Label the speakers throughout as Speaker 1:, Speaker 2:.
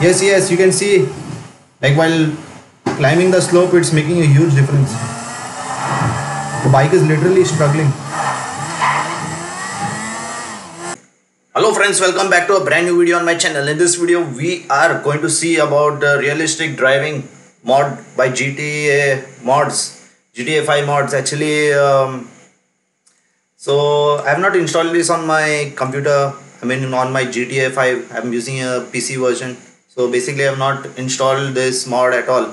Speaker 1: Yes, you can see, like while climbing the slope, it's making a huge difference. The bike is literally struggling. Hello friends, welcome back to a brand new video on my channel. In this video, we are going to see about the realistic driving mod by GTA mods, GTA 5 mods. Actually, so I have not installed this on my computer. I mean, on my GTA 5, I'm using a PC version. So basically, I have not installed this mod at all.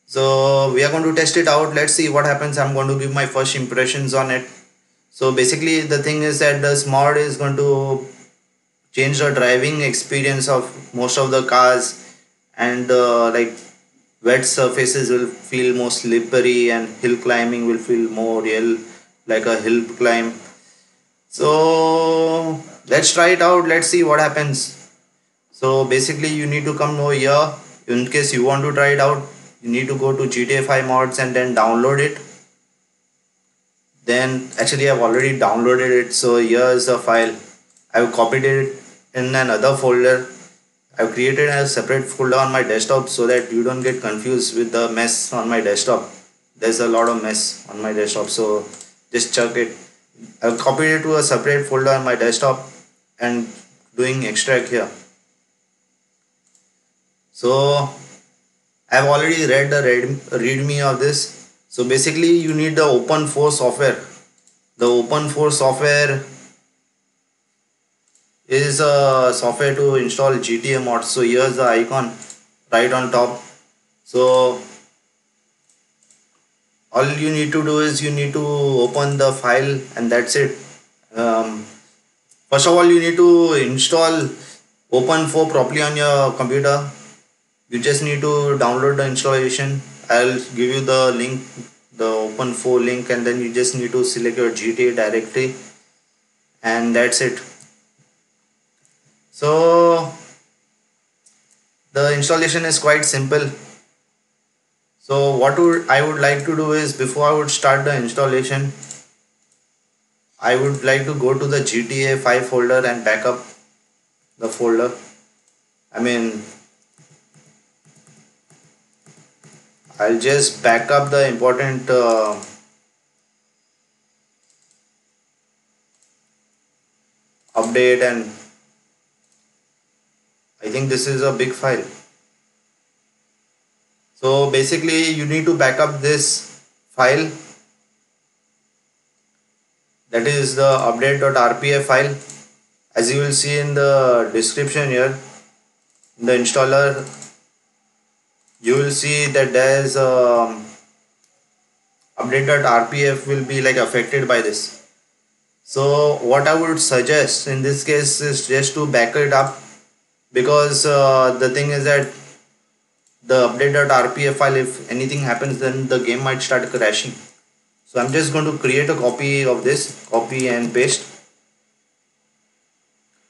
Speaker 1: So we are going to test it out. Let's see what happens. I'm going to give my first impressions on it. So basically, the thing is that this mod is going to change the driving experience of most of the cars, and like wet surfaces will feel more slippery and hill climbing will feel more real, like a hill climb. So let's try it out. Let's see what happens. So basically, you need to come over here. In case you want to try it out, you need to go to GTA 5 mods and then download it. Then actually I've already downloaded it, so here is the file. I've copied it in another folder. I've created a separate folder on my desktop so that you don't get confused with the mess on my desktop. There's a lot of mess on my desktop, so just check it. I've copied it to a separate folder on my desktop and doing extract here. So I've already read the readme of this. So basically you need the Open4 software. The Open4 software is a software to install GTA mods. So here's the icon right on top. So all you need to do is you need to open the file and that's it. First of all, you need to install Open4 properly on your computer. You just need to download the installation. I'll give you the link, the Open4 link, and then you just need to select your GTA directory, and that's it. So the installation is quite simple. So what I would like to do is, before I would start the installation, I would like to go to the GTA 5 folder and back up the folder. I'll just back up the important update, and I think this is a big file. So basically you need to back up this file, that is the update.rpf file. As you will see in the description here, in the installer, you will see that there is update.rpf will be like affected by this. So what I would suggest in this case is just to back it up, because the thing is that the update.rpf file, if anything happens, then the game might start crashing. So I'm just going to create a copy of this, copy and paste.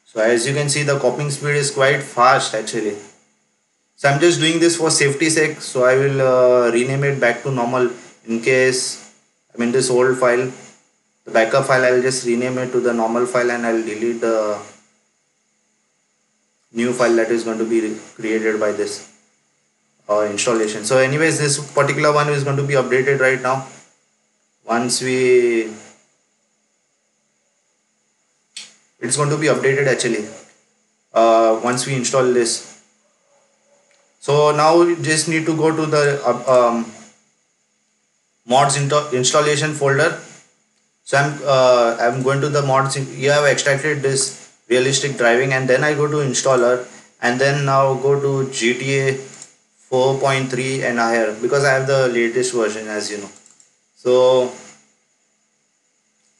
Speaker 1: So as you can see, the copying speed is quite fast actually. So I'm just doing this for safety sake. So I will rename it back to normal. In case I'm in this old file, the backup file, I'll just rename it to the normal file, and I'll delete the new file that is going to be created by this installation. So anyways, this particular one is going to be updated right now. It's going to be updated actually once we install this. So now you just need to go to the mods installation folder. So I'm going to the mods. Here I've extracted this realistic driving, and then I go to installer, and then now go to GTA 4.3 and higher, because I have the latest version, as you know. So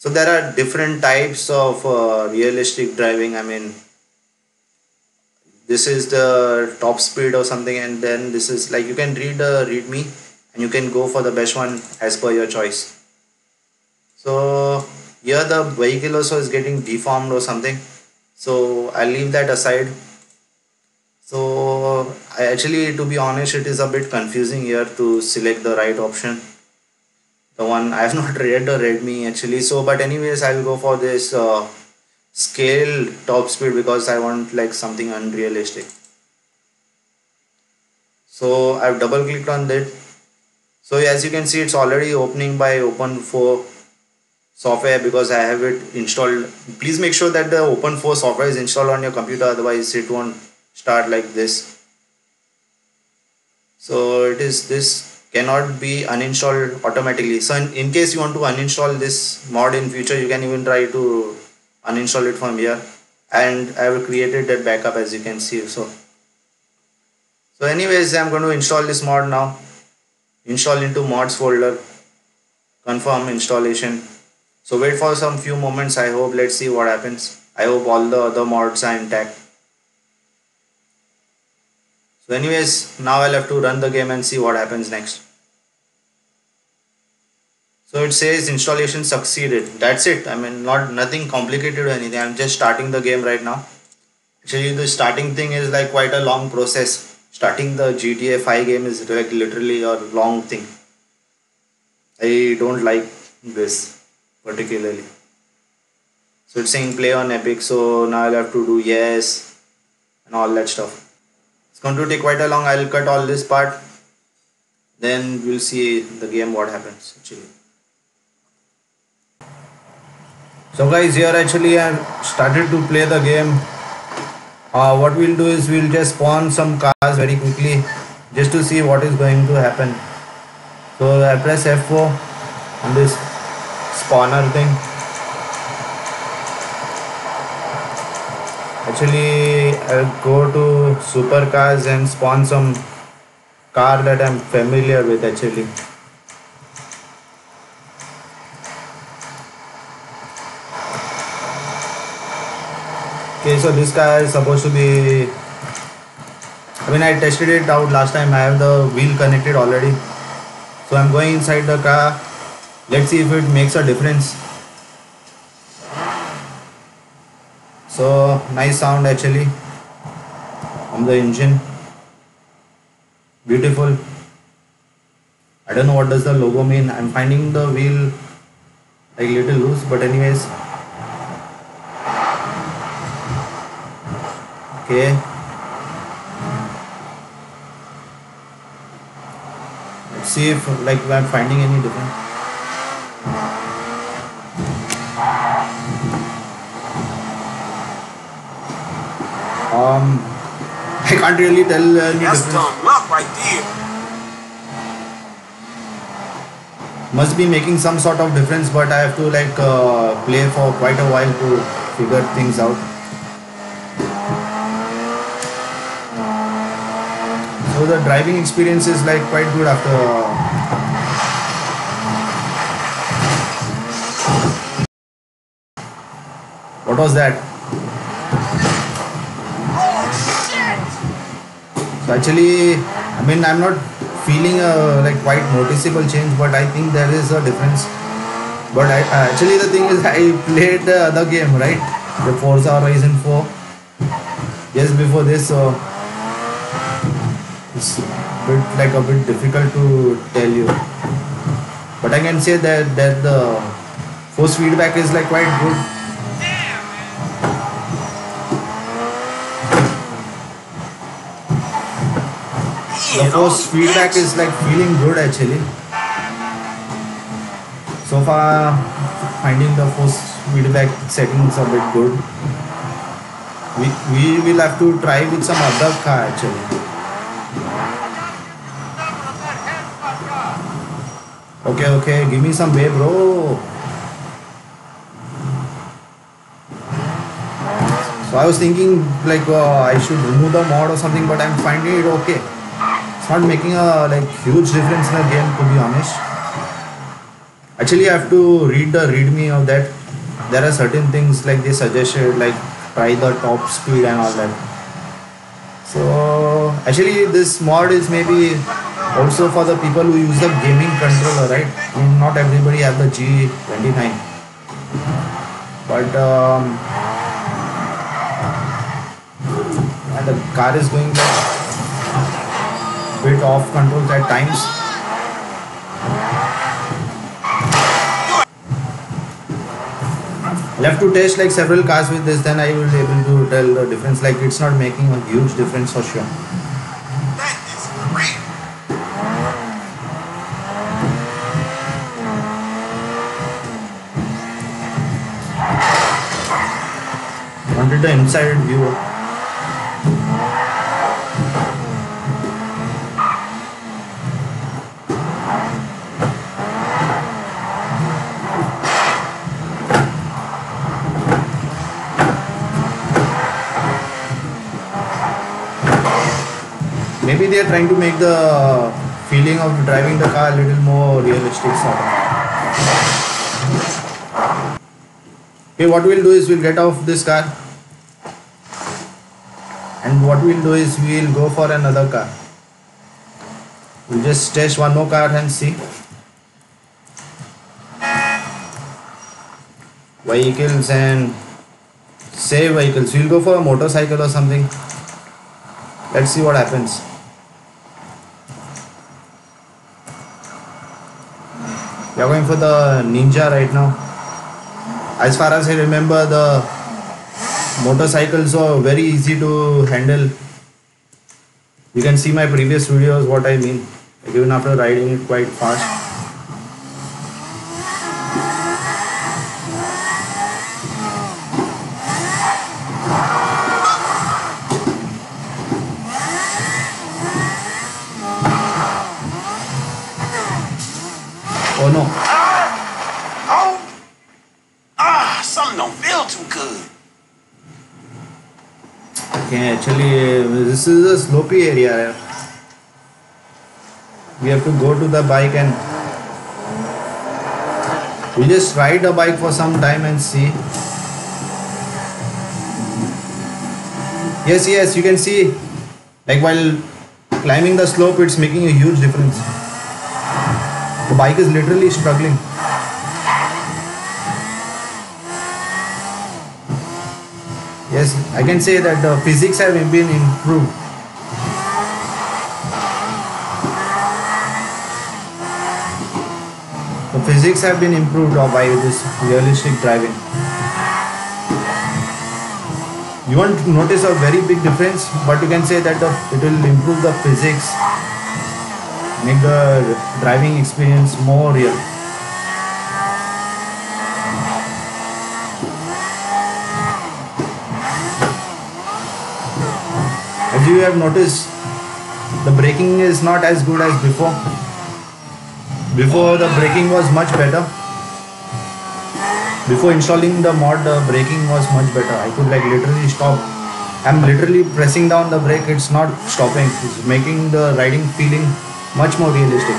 Speaker 1: there are different types of realistic driving. This is the top speed or something, and then this is like, you can read the readme and you can go for the best one as per your choice. So here the vehicle also is getting deformed or something, so I'll leave that aside. So to be honest, it is a bit confusing here to select the right option. The one I have not read the readme actually. So but anyways, I will go for this scale top speed, because I want like something unrealistic. So I've double clicked on that. So as you can see, it's already opening by Open4 software because I have it installed. Please make sure that the Open4 software is installed on your computer, otherwise it won't start like this. So it is, this cannot be uninstalled automatically. So in case you want to uninstall this mod in future, you can even try to uninstall it from here, and I have created that backup as you can see. So anyways, I'm going to install this mod now. Install into mods folder, confirm installation. So wait for some few moments. I hope, let's see what happens. I hope all the other mods are intact. So anyways, now I'll have to run the game and see what happens next. So it says installation succeeded. That's it. I mean, nothing complicated or anything. I'm just starting the game right now. Actually, the starting thing is like quite a long process. Starting the GTA 5 game is like literally a long thing. I don't like this particularly. So it's saying play on Epic. So now I'll have to do yes and all that stuff. It's going to take quite a long. I'll cut all this part. Then we'll see the game what happens actually. So guys, here actually I started to play the game. What we'll do is we'll just spawn some cars very quickly just to see what is going to happen. So I press F4 on this spawner thing. Actually, I'll go to supercars and spawn some car that I'm familiar with actually. Okay, so this car is supposed to be, I mean, I tested it out last time. I have the wheel connected already. So I'm going inside the car. Let's see if it makes a difference. So nice sound actually from the engine. Beautiful. I don't know what does the logo mean. I'm finding the wheel like little loose, but anyways. Okay. Let's see if like I'm finding any difference. I can't really tell any
Speaker 2: That's
Speaker 1: difference.
Speaker 2: dumb luck right there.
Speaker 1: Must be making some sort of difference, but I have to like play for quite a while to figure things out. So the driving experience is like quite good after. What was that? So actually, I mean, I'm not feeling a like quite noticeable change, but I think there is a difference. But actually the thing is, I played the other game, right? The Forza Horizon 4 just before this, so it's a bit difficult to tell you. But I can say that the force feedback is like quite good. The force feedback is like feeling good actually. So far, finding the force feedback settings a bit good. We will have to try with some other car actually. Okay, give me some way, bro. So I was thinking like I should remove the mod or something, but I'm finding it okay. It's not making a like huge difference in the game, to be honest. Actually, I have to read the readme of that. There are certain things like they suggested, like try the top speed and all that. So actually, this mod is maybe also for the people who use the gaming controller, right? I mean, not everybody have the G29, but and the car is going like bit off control at times. I'll have to test like several cars with this, then I will be able to tell the difference. Like it's not making a huge difference for sure.
Speaker 2: That is great.
Speaker 1: wanted the inside view. Maybe they are trying to make the feeling of driving the car a little more realistic sort of. Okay, what we'll do is we'll get off this car, and what we'll do is we'll go for another car. We'll just test one more car and see. Vehicles and save vehicles. We'll go for a motorcycle or something. Let's see what happens. We are going for the Ninja right now. As far as I remember, the motorcycles are very easy to handle. You can see my previous videos what I mean, like even after riding it quite fast. Oh no.
Speaker 2: Something don't feel too good.
Speaker 1: Okay, actually, this is a slopey area. We have to go to the bike and we just ride the bike for some time and see. Yes, you can see, like while climbing the slope, it's making a huge difference. The bike is literally struggling. Yes, I can say that the physics have been improved. The physics have been improved by this realistic driving. You won't notice a very big difference, but you can say that it will improve the physics, make the driving experience more real. As you have noticed, the braking is not as good as before. Before the braking was much better. Before installing the mod, the braking was much better. I could like literally stop. I'm literally pressing down the brake, it's not stopping. It's making the riding feeling much more realistic.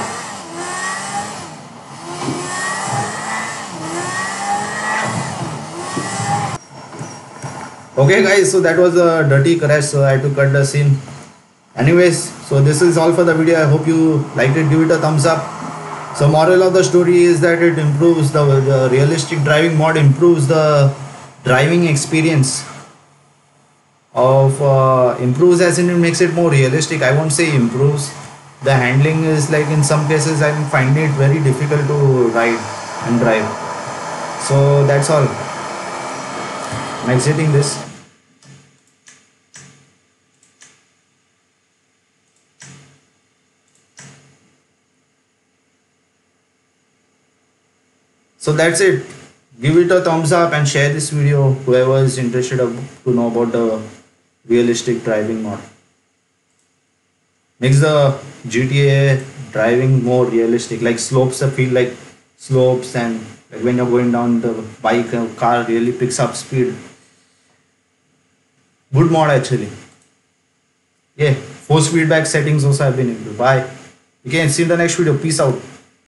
Speaker 1: Okay guys, so that was a dirty crash, so I had to cut the scene. Anyways, so this is all for the video. I hope you liked it. Give it a thumbs up. So moral of the story is that it improves the realistic driving mod improves the driving experience of improves as in it makes it more realistic. I won't say improves. The handling is like in some cases I'm finding it very difficult to ride and drive. So that's all. I'm exiting this. So that's it. Give it a thumbs up and share this video whoever is interested to know about the realistic driving mod. Makes the GTA driving more realistic, like slopes feel like slopes, and like when you're going down the bike car really picks up speed. Good mod actually. Yeah, force feedback settings also have been improved. Bye. You can see in the next video. Peace out.